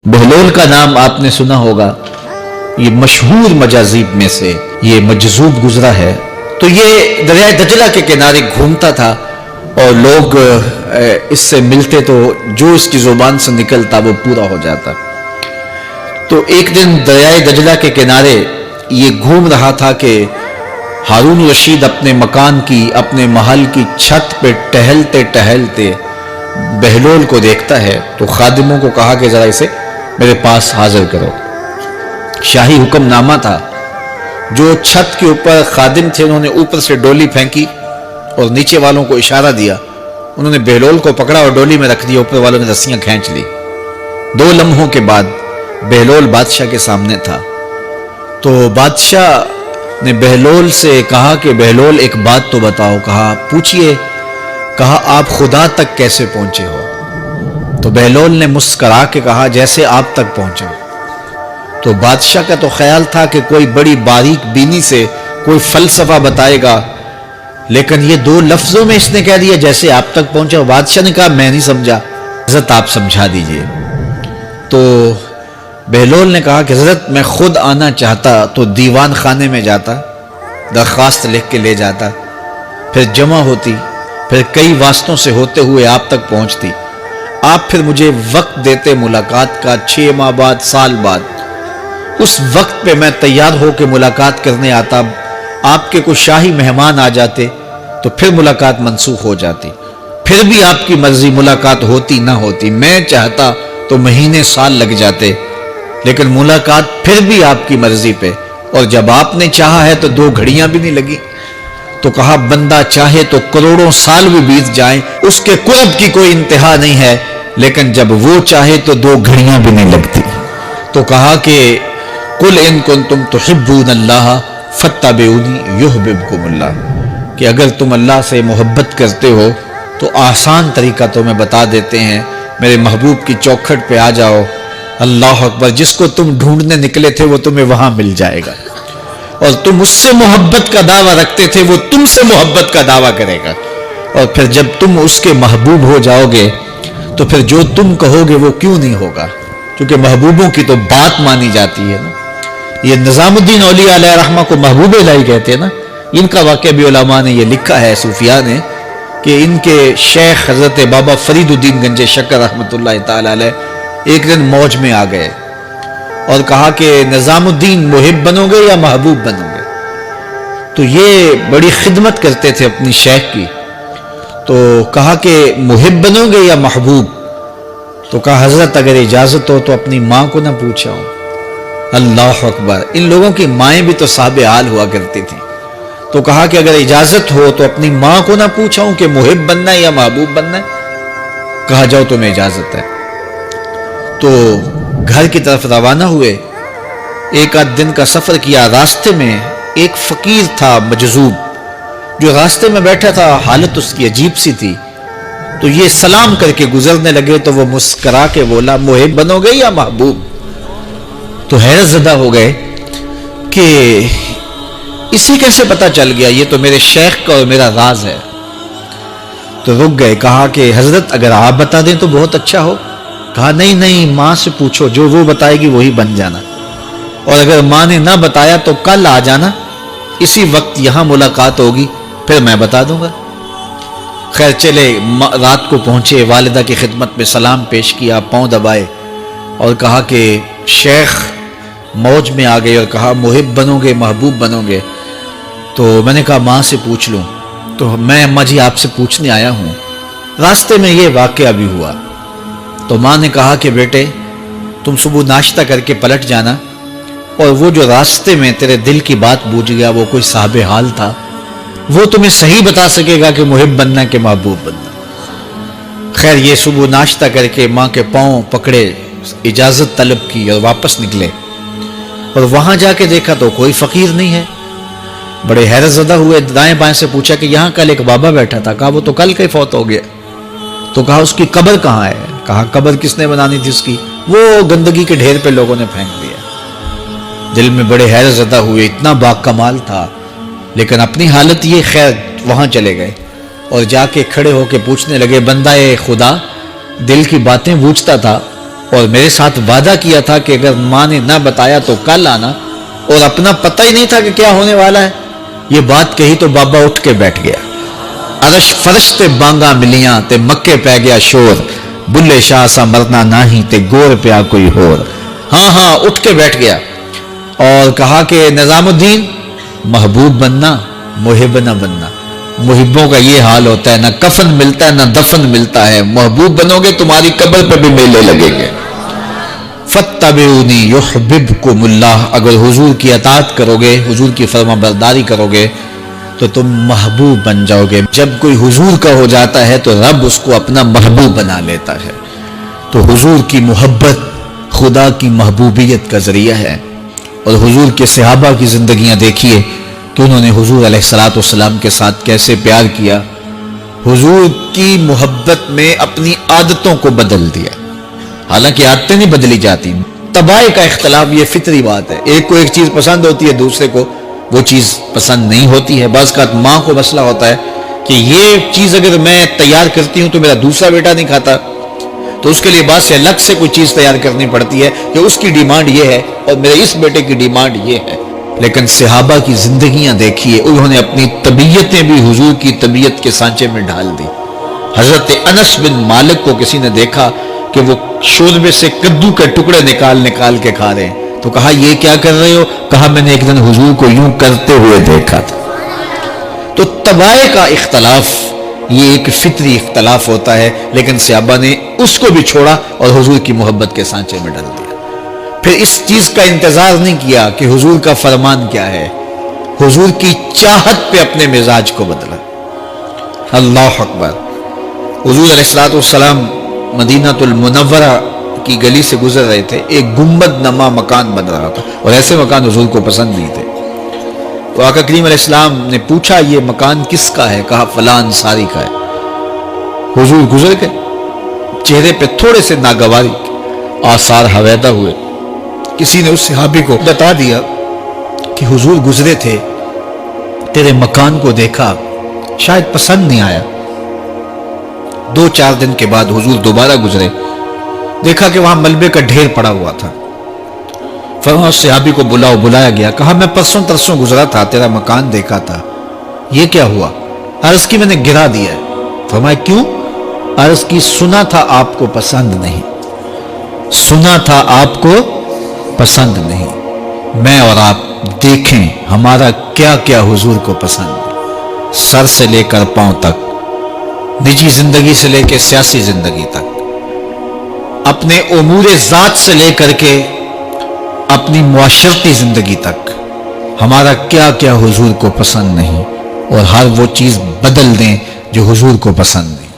बहलोल का नाम आपने सुना होगा, ये मशहूर मजाजीब में से ये मजजूब गुजरा है। तो ये दरिया दजला के किनारे घूमता था और लोग इससे मिलते तो जो इसकी जुबान से निकलता वो पूरा हो जाता। तो एक दिन दरिया दजला के किनारे ये घूम रहा था कि हारून रशीद अपने मकान की, अपने महल की छत पे टहलते टहलते बहलोल को देखता है। तो खादिमों को कहा कि जरा इसे मेरे पास हाजिर करो। शाही हुक्मनामा था। जो छत के ऊपर खादिम थे उन्होंने ऊपर से डोली फेंकी और नीचे वालों को इशारा दिया। उन्होंने बहलोल को पकड़ा और डोली में रख दिया। ऊपर वालों ने रस्सियां खींच ली। 2 लम्हों के बाद बहलोल बादशाह के सामने था। तो बादशाह ने बहलोल से कहा कि बहलोल एक बात तो बताओ। कहा पूछिए। कहा आप खुदा तक कैसे पहुंचे हो? तो बहलोल ने मुस्करा के कहा जैसे आप तक पहुंचा। तो बादशाह का तो ख्याल था कि कोई बड़ी बारीक बीनी से कोई फलसफा बताएगा, लेकिन ये 2 लफ्जों में इसने कह दिया जैसे आप तक पहुंचा। बादशाह ने कहा मैं नहीं समझा, हजरत आप समझा दीजिए। तो बहलोल ने कहा कि हजरत मैं खुद आना चाहता तो दीवान खाने में जाता, दरख्वास्त लिख के ले जाता, फिर जमा होती, फिर कई वास्तों से होते हुए आप तक पहुंचती। आप फिर मुझे वक्त देते मुलाकात का, 6 माह बाद, साल बाद। उस वक्त पे मैं तैयार होकर मुलाकात करने आता। आपके कुछ शाही मेहमान आ जाते तो फिर मुलाकात मनसूख हो जाती। फिर भी आपकी मर्जी, मुलाकात होती ना होती। मैं चाहता तो महीने साल लग जाते, लेकिन मुलाकात फिर भी आपकी मर्जी पे। और जब आपने चाहा है तो 2 घड़ियां भी नहीं लगी। तो कहा बंदा चाहे तो करोड़ों साल भी बीत जाएं, उसके कुर्ब की कोई इंतहा नहीं है, लेकिन जब वो चाहे तो 2 घड़ियां भी नहीं लगती। तो कहा कि कुल इन कुंतुम तुहिब्बूनल्लाह फत्तबिऊनी युहब्बुकुमुल्लाह, कि अगर तुम अल्लाह से मोहब्बत करते हो तो आसान तरीका तुम्हें बता देते हैं, मेरे महबूब की चौखट पे आ जाओ। अल्लाह अकबर। जिसको तुम ढूंढने निकले थे वो तुम्हें वहां मिल जाएगा, और तुम उससे मोहब्बत का दावा रखते थे वो तुमसे मोहब्बत का दावा करेगा। और फिर जब तुम उसके महबूब हो जाओगे तो फिर जो तुम कहोगे वो क्यों नहीं होगा, क्योंकि महबूबों की तो बात मानी जाती है ना। ये निजामुद्दीन औलिया अलैहि रहमा को महबूब इलाही कहते हैं ना। इनका वाक़या भी उलमा ने ये लिखा है, सूफिया ने, कि इनके शेख हजरत बाबा फरीदुद्दीन गंजे शक्कर रहमतुल्लाह ताला अलैह एक दिन मौज में आ गए और कहा कि निजामुद्दीन मुहिब बनोगे या महबूब बनोगे? तो ये बड़ी खिदमत करते थे अपनी शेख की। तो कहा कि मुहिब बनोगे या महबूब? तो कहा हजरत अगर इजाजत हो तो अपनी माँ को ना पूछा। अल्लाह अकबर। इन लोगों की माएँ भी तो साहिब हाल हुआ करती थी। तो कहा कि अगर इजाजत हो तो अपनी माँ को ना पूछाऊं कि मुहिब बनना है या महबूब बनना है? कहा जाओ तुम्हें इजाजत है। तो घर की तरफ रवाना हुए। 1 आध दिन का सफर किया। रास्ते में एक फकीर था मजजूब, जो रास्ते में बैठा था। हालत उसकी अजीब सी थी। तो ये सलाम करके गुजरने लगे तो वो मुस्करा के बोला मुहिब बनोगे या महबूब? तो हैरत ज़दा हो गए कि इसे कैसे पता चल गया, ये तो मेरे शेख का और मेरा राज है। तो रुक गए। कहा कि हजरत अगर आप बता दें तो बहुत अच्छा हो। कहा नहीं नहीं, माँ से पूछो, जो वो बताएगी वही बन जाना। और अगर माँ ने ना बताया तो कल आ जाना, इसी वक्त यहां मुलाकात होगी, फिर मैं बता दूंगा। खैर चले, रात को पहुंचे। वालिदा की खिदमत में सलाम पेश किया, पाँव दबाए और कहा कि शेख मौज में आ गए और कहा मुहिब बनोगे महबूब बनोगे? तो मैंने कहा माँ से पूछ लूँ। तो मैं अम्मा जी आपसे पूछने आया हूँ। रास्ते में ये वाक़या भी हुआ। तो माँ ने कहा कि बेटे तुम सुबह नाश्ता करके पलट जाना, और वो जो रास्ते में तेरे दिल की बात बूझ गया वो कोई साहिब हाल था, वो तुम्हें सही बता सकेगा कि मुहिब बनना कि महबूब बनना। खैर ये सुबह नाश्ता करके माँ के पाँव पकड़े, इजाज़त तलब की और वापस निकले। और वहां जाके देखा तो कोई फकीर नहीं है। बड़े हैरत ज़दा हुए। दाएं बाएं से पूछा कि यहाँ कल एक बाबा बैठा था। कहा वो तो कल का ही फौत हो गया। तो कहा उसकी कब्र कहाँ है? कहा कब्र किसने बनानी थी उसकी? वो गंदगी के ढेर पे लोगों ने फेंक दिया। दिल में बड़े हैरत ज़दा हुए। इतना बाकमाल था, लेकिन अपनी हालत ये। खैर वहां चले गए और जाके खड़े होके पूछने लगे, बंदा ए खुदा दिल की बातें बूझता था, اور میرے ساتھ وعدہ کیا تھا کہ اگر ماں نے نہ بتایا تو کل آنا، اور اپنا پتہ ہی نہیں تھا کہ کیا ہونے والا ہے۔ یہ بات کہی تو بابا اٹھ کے بیٹھ گیا۔ عرش فرش تے بانگا ملیاں تے مکے پہ گیا شور، بلے شاہ سا مرنا نہیں تے گور پیا کوئی ہور۔ ہاں اٹھ کے بیٹھ گیا اور کہا کہ نظام الدین، محبوب بننا محب نہ بننا۔ محبوں کا یہ حال ہوتا ہے، نہ کفن ملتا ہے نہ دفن ملتا ہے۔ محبوب بنو گے تمہاری قبر پہ بھی میلے لگیں گے۔ فاتبعونی یحببکم اللہ، اگر حضور کی اطاعت کرو گے، حضور کی فرما برداری کرو گے تو تم محبوب بن جاؤ گے۔ جب کوئی حضور کا ہو جاتا ہے تو رب اس کو اپنا محبوب بنا لیتا ہے۔ تو حضور کی محبت خدا کی محبوبیت کا ذریعہ ہے۔ اور حضور کے صحابہ کی زندگیاں دیکھیے کہ انہوں نے حضور علیہ الصلوۃ والسلام کے ساتھ کیسے پیار کیا، حضور کی محبت میں اپنی عادتوں کو بدل دیا۔ حالانکہ عادتیں نہیں بدلی جاتی، طباع کا اختلاف یہ فطری بات ہے۔ ایک کو ایک چیز پسند ہوتی ہے، دوسرے کو وہ چیز پسند نہیں ہوتی ہے۔ بعض کا ماں کو مسئلہ ہوتا ہے کہ یہ چیز اگر میں تیار کرتی ہوں تو میرا دوسرا بیٹا نہیں کھاتا، تو اس کے لیے بعض سے الگ سے کوئی چیز تیار کرنی پڑتی ہے کہ اس کی ڈیمانڈ یہ ہے اور میرے اس بیٹے کی ڈیمانڈ یہ ہے۔ لیکن صحابہ کی زندگیاں دیکھیے، انہوں نے اپنی طبیعتیں بھی حضور کی طبیعت کے سانچے میں ڈھال دی۔ حضرت انس بن مالک کو کسی نے دیکھا کہ وہ شوربے سے کدو کے ٹکڑے نکال کے کھا رہے ہیں، تو کہا یہ کیا کر رہے ہو؟ کہا میں نے ایک دن حضور کو یوں کرتے ہوئے دیکھا تھا۔ تو طباع کا اختلاف یہ ایک فطری اختلاف ہوتا ہے، لیکن صحابہ نے اس کو بھی چھوڑا اور حضور کی محبت کے سانچے میں ڈال دیا۔ پھر اس چیز کا انتظار نہیں کیا کہ حضور کا فرمان کیا ہے، حضور کی چاہت پہ اپنے مزاج کو بدلا۔ اللہ اکبر۔ حضور علیہ الصلوۃ والسلام مدینہ المنورہ کی گلی سے گزر رہے تھے، ایک گنبد نما مکان بن رہا تھا، اور ایسے مکان حضور کو پسند نہیں تھے۔ تو آقا کریم علیہ السلام نے پوچھا یہ مکان کس کا ہے؟ کہا فلاں انصاری کا ہے۔ حضور گزر گئے، چہرے پہ تھوڑے سے ناگواری آثار حویدہ ہوئے۔ کسی نے اس صحابی کو بتا دیا کہ حضور گزرے تھے، تیرے مکان کو دیکھا، شاید پسند نہیں آیا۔ 2-4 دن کے بعد حضور دوبارہ گزرے، دیکھا کہ وہاں ملبے کا ڈھیر پڑا ہوا تھا۔ فرمایا اس صحابی کو بلایا گیا، کہا میں پرسوں ترسوں گزرا تھا، تیرا مکان دیکھا تھا، یہ کیا ہوا؟ عرض کی میں نے گرا دیا ہے۔ فرمایا کیوں؟ عرض کی سنا تھا آپ کو پسند نہیں، سنا تھا آپ کو پسند نہیں۔ میں اور آپ دیکھیں ہمارا کیا کیا حضور کو پسند ہے، سر سے لے کر پاؤں تک، نجی زندگی سے لے کے سیاسی زندگی تک، اپنے امور ذات سے لے کر کے اپنی معاشرتی زندگی تک، ہمارا کیا کیا حضور کو پسند نہیں، اور ہر وہ چیز بدل دیں جو حضور کو پسند نہیں۔